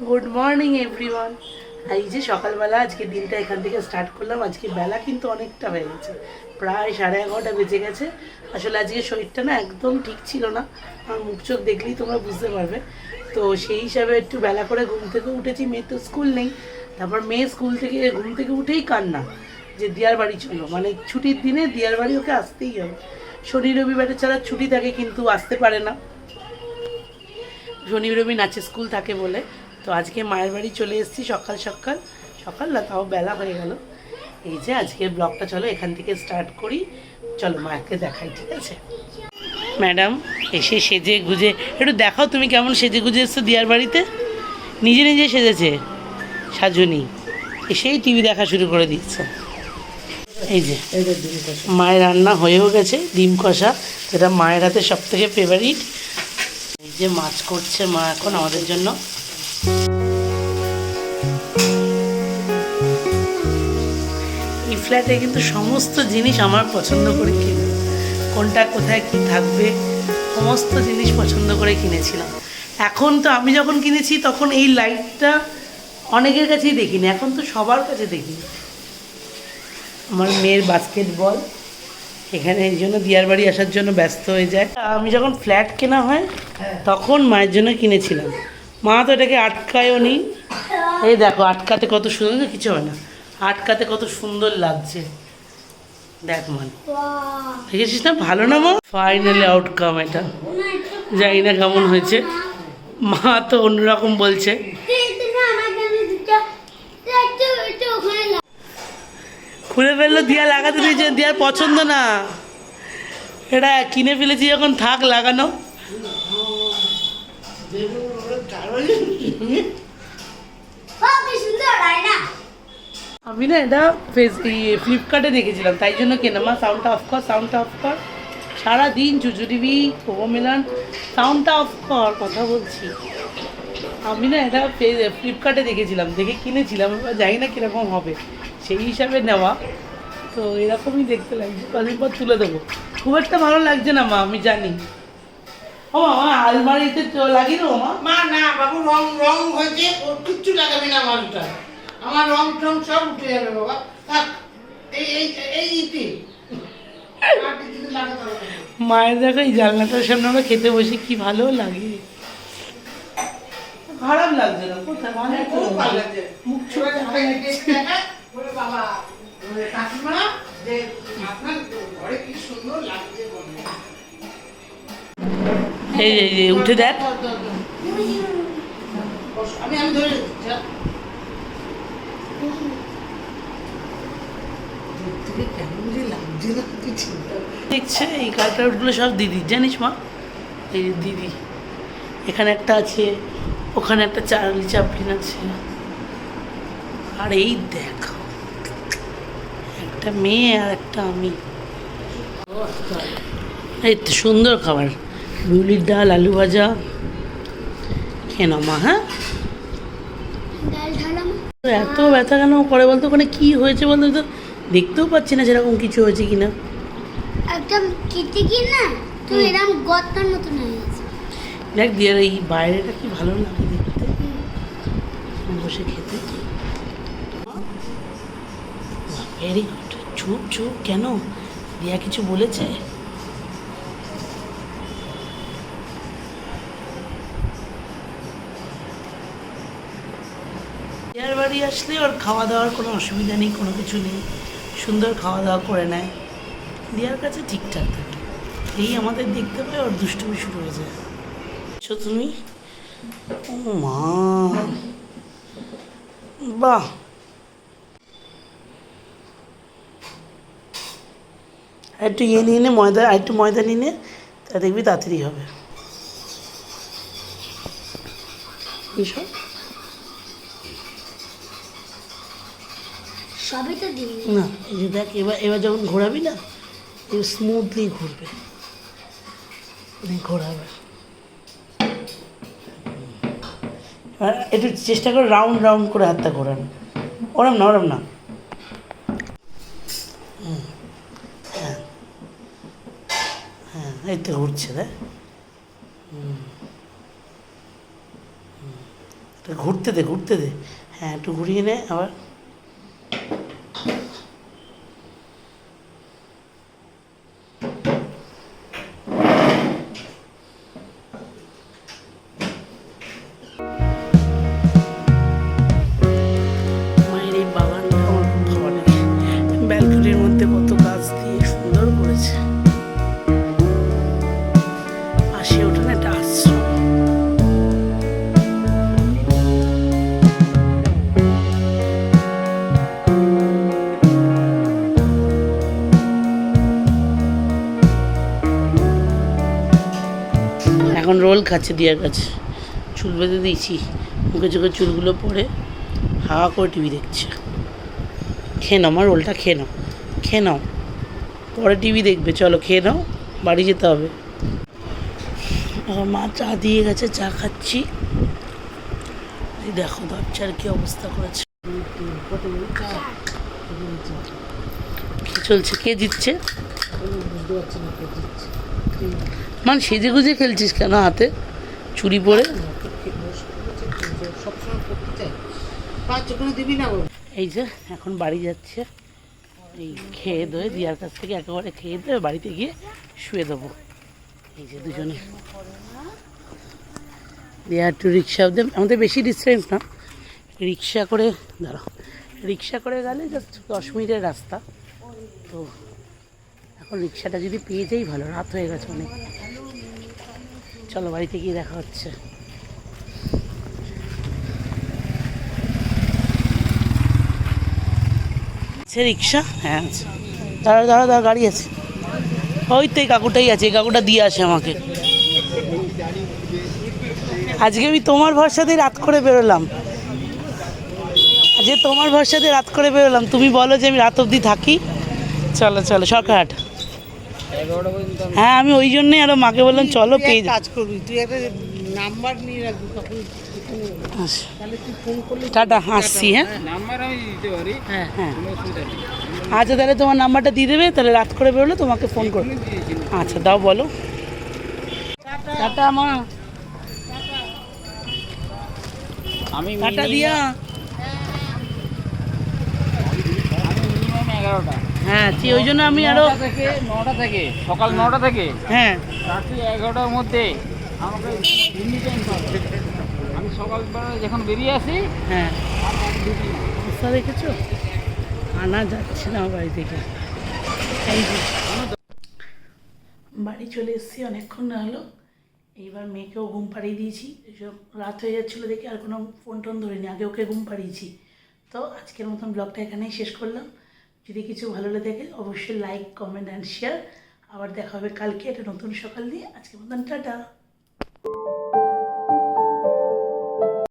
Good morning everyone. এই যে সকালবেলা আজকে দিনটা এখান থেকে স্টার্ট করলাম। আজকে বেলা কিন্তু অনেকটা হয়ে গেছে, প্রায় 11:30 বেজে গেছে। আসলে আজকে শরীরটা না একদম ঠিক ছিল না, আমার মুখ চোখ দেখলেই তোমরা বুঝতে পারবে। তো সেই হিসাবে একটু বেলা করে ঘুম থেকে উঠেছি। মেয়ের তো স্কুল নেই, তারপর মেয়ে স্কুল থেকে ঘুম থেকে উঠেই কান্না যে দিয়ার বাড়ি চলো, মানে ছুটির দিনে দিয়ার বাড়ি ওকে আসতেই হবে। শনি রবিবারে ছাড়া ছুটি থাকে কিন্তু আসতে পারে না, শনি রবি নাচে স্কুল থাকে বলে। তো আজকে মায়ের বাড়ি চলে এসেছি সকাল সকাল, সকাল না তাও বেলা হয়ে গেল। এই যে আজকে ব্লগটা চলো এখান থেকে স্টার্ট করি। চলো মাকে দেখাই, ঠিক আছে? ম্যাডাম এসে সেজে গুজে একটু দেখাও তুমি কেমন সেজে গুজে এসছো দিয়ার বাড়িতে। নিজে নিজে সেজেছে সাজুনি, এসেই টিভি দেখা শুরু করে দিচ্ছে। এই যে মায়ের রান্না হয়েও গেছে, ডিম কষা, যেটা মায়ের হাতে সব থেকে ফেভারিট। এই যে মাছ করছে মা এখন আমাদের জন্য। এই ফ্ল্যাটে কিন্তু সমস্ত জিনিস আমার পছন্দ করে কিনে, কোনটা কোথায় কি থাকবে সমস্ত জিনিস পছন্দ করে কিনেছিলাম। এখন তো আমি যখন কিনেছি তখন এই লাইটটা অনেকের কাছেই দেখিনি, এখন তো সবার কাছে দেখি। আমার মেয়ের বাস্কেটবল এখানে, এই জন্য দিয়ার বাড়ি আসার জন্য ব্যস্ত হয়ে যায়। আমি যখন ফ্ল্যাট কেনা হয় তখন মায়ের জন্য কিনেছিলাম, মা তো এটাকে আটকায়ও নি। এই দেখো আটকাতে কত সুন্দর, কিছু হয় না, আটকাতে কত সুন্দর লাগছে। দেখ মান, দেখেছিস না? ভালো না মা? ফাইনালি আউটকাম এটা, জানি না কেমন হয়েছে, মা তো অন্যরকম বলছে। খুলে ফেললো, দিয়া লাগাতে দিয়েছে, দিয়ার পছন্দ না, এটা কিনে ফেলেছি যখন থাক লাগানো। আমি না এটা ফ্লিপকার্টে দেখেছিলাম, তাই জন্য কেনা। মা সাউন্ডটা অফ কর, সাউন্ডটা অফ কর, সারাদিন চুচুরিবি কোবো মিলান, সাউন্ডটা অফ কর, কথা বলছি। আমি না এটা ফ্লিপকার্টে দেখেছিলাম, দেখে কিনেছিলাম, এবার জানি না কীরকম হবে, সেই হিসাবে নেওয়া। তো এরকমই দেখতে লাগছে, কদিন পর তুলে দেবো। খুব একটা ভালো লাগছে না মা, আমি জানি। ও মা আলমারিতে লাগিয়ে দেবো মা। মা না বাবু, রং রং হয়েছে, ওর কিচ্ছু লাগাবি না মালটা, আমার রং টং সব উঠে যাবে বাবা। থাক, এই এই এই ইতি মায়ের দেখো এই জানলাটার সামনে আমরা খেতে বসে কি ভালো লাগে, খারাপ লাগছে না, কোথায় ভালো, খুব ভালো লাগছে। মুখ ছোট বলে বাবা কাকিমা যে আপনার ঘরে কি সুন্দর লাগছে বলে। এই যে উঠে দেখ, আমি আমি ধরে কেমন যে লাগছে না তুই চিন্তা। দেখছে এই কার্টুনগুলো সব দিদি, জানিস মা? এই দিদি, এখানে একটা আছে, ওখানে একটা চার্লি চ্যাপলিন আছে, আর এই দেখ একটা মেয়ে আর একটা আমি। এই তো সুন্দর খাবার, বিউলির ডাল, আলু ভাজা, খেয়ে নাও মা। হ্যাঁ, এত ব্যথা কেন করে বলতো? ওখানে কি হয়েছে বলতো? তো দেখতেও পাচ্ছি না সেরকম কিছু হয়েছে কিনা। একদম কেটে কি না তো এরকম গর্তার মতন হয়ে গেছে। দেখ দিয়ে এই বাইরেটা কি ভালো লাগে দেখতে, বসে খেতে। Very good. চুপ চুপ কেন, দিয়া কিছু বলেছে? দিয়ার বাড়ি আসলে ওর খাওয়া দাওয়ার কোনো অসুবিধা নেই, কোনো কিছু নেই, সুন্দর খাওয়া দাওয়া করে নেয়, দিয়ার কাছে ঠিকঠাক থাকে। এই আমাদের দেখতে পাই ওর দুষ্টুমি শুরু হয়ে যায়। তুমি ও মা, বাহ, একটু ইয়ে নিয়ে নে, ময়দা, আর একটু ময়দা নিয়ে নে, তা দেখবি তাড়াতাড়ি হবে। এইসব সবই তো দিন না, এই যে দেখ, এবার যখন ঘোরাবি না, স্মুথলি ঘুরবে, ঘোরাবে। একটু চেষ্টা করে রাউন্ড রাউন্ড করে হাতটা ঘোরানো, ওরম না, ওরম না। হ্যাঁ, এই তো ঘুরছে দেখ। এটা ঘুরতে দে, ঘুরতে দে। হ্যাঁ, একটু ঘুরিয়ে নে আবার। মায়ের এই বাগানটা আমার খুব ভালো লাগে। ব্যালকনির মধ্যে কত গাছ দিয়ে সুন্দর করেছে। পাশে ওঠানে একটা আশ্রম। এখন রোল খাচ্ছে দিয়ার কাছে, চুল বেঁধে দিয়েছি, মুখে চোখে চুলগুলো পরে হাওয়া করে টিভি দেখছে। খেয়ে নাও, আমার রোলটা খেয়ে নাও, খেয়ে নাও, পরে টিভি দেখবে। চলো খেয়ে নাও, বাড়ি যেতে হবে। আমার মা চা দিয়ে গেছে, চা খাচ্ছি। এই দেখো দরজার কি অবস্থা করেছে। কি চলছে, কে জিতছে? মানে সেজে গুজে খেলছিস কেন হাতে চুড়ি পরে? সবসময় করতে চাই, পাঁচ ওখানে দিবি না বল। এই যে এখন বাড়ি যাচ্ছে, এই খেয়ে দেয়ে দিয়ার কাছ থেকে একেবারে খেয়ে দেবে, বাড়িতে গিয়ে শুয়ে দেবো। এই যে দুজনে দিয়া একটু রিক্সা দেব, আমাদের বেশি ডিস্টেন্স না, রিক্সা করে দাঁড়াও, রিক্সা করে গেলে জাস্ট 10 মিনিটের রাস্তা। তো এখন রিক্সাটা যদি পেয়ে যাই ভালো, রাত হয়ে গেছে অনেক। চলো বাড়িতে গিয়ে দেখা হচ্ছে। সে রিক্সা, হ্যাঁ আছে, দাঁড়া দাঁড়া দাঁড়া, গাড়ি আছে, ওই তো এই কাকুটাই আছে, এই কাকুটা দিয়ে আসে আমাকে। আজকে আমি তোমার ভরসাতেই রাত করে বেরোলাম, আজকে তোমার ভরসাতে রাত করে বেরোলাম, তুমি বলো যে আমি রাত অবধি থাকি। চলো চলো সরকারহাট। হ্যাঁ আমি ওই জন্যই আরো মাকে বললাম চলো তুই পেয়ে এক কাজ করবি, তুই একটা নাম্বার নিয়ে রাখবি, তখন তাহলে তুই ফোন করলে টাটা, আসছি। হ্যাঁ নাম্বার আমি দিতে পারি, হ্যাঁ হ্যাঁ, কোনো অসুবিধা নেই। আচ্ছা তাহলে তোমার নাম্বারটা দিয়ে দেবে, তাহলে রাত করে বেরোলে তোমাকে ফোন করবো। আচ্ছা দাও, বলো। টাটা মা, আমি টাটা দিয়া। মিনিমাম 11টা, হ্যাঁ ঠিক, ওই জন্য আমি আরো 9টা থেকে সকাল 9টা থেকে হ্যাঁ রাত্রি 11টার মধ্যে আমাকে এমনি টাইম পাবে। আমি সকালবেলা যখন বেরিয়ে আসি হ্যাঁ, আর বাড়ি ঢুকি না। অবস্থা দেখেছো, আনা যাচ্ছে না আমার বাড়ি থেকে। এই যে বাড়ি চলে এসেছি, অনেকক্ষণ না হলো। এইবার মেয়েকেও ঘুম পাড়িয়ে দিয়েছি, এসব রাত হয়ে যাচ্ছিলো দেখে আর কোনো ফোন টোন ধরিনি, আগে ওকে ঘুম পাড়িয়েছি। তো আজকের মতন ব্লগটা এখানেই শেষ করলাম। যদি কিছু ভালো লেগে থাকে অবশ্যই লাইক, কমেন্ট অ্যান্ড শেয়ার। আবার দেখা হবে কালকে একটা নতুন সকাল দিয়ে। আজকের মতন টাটা।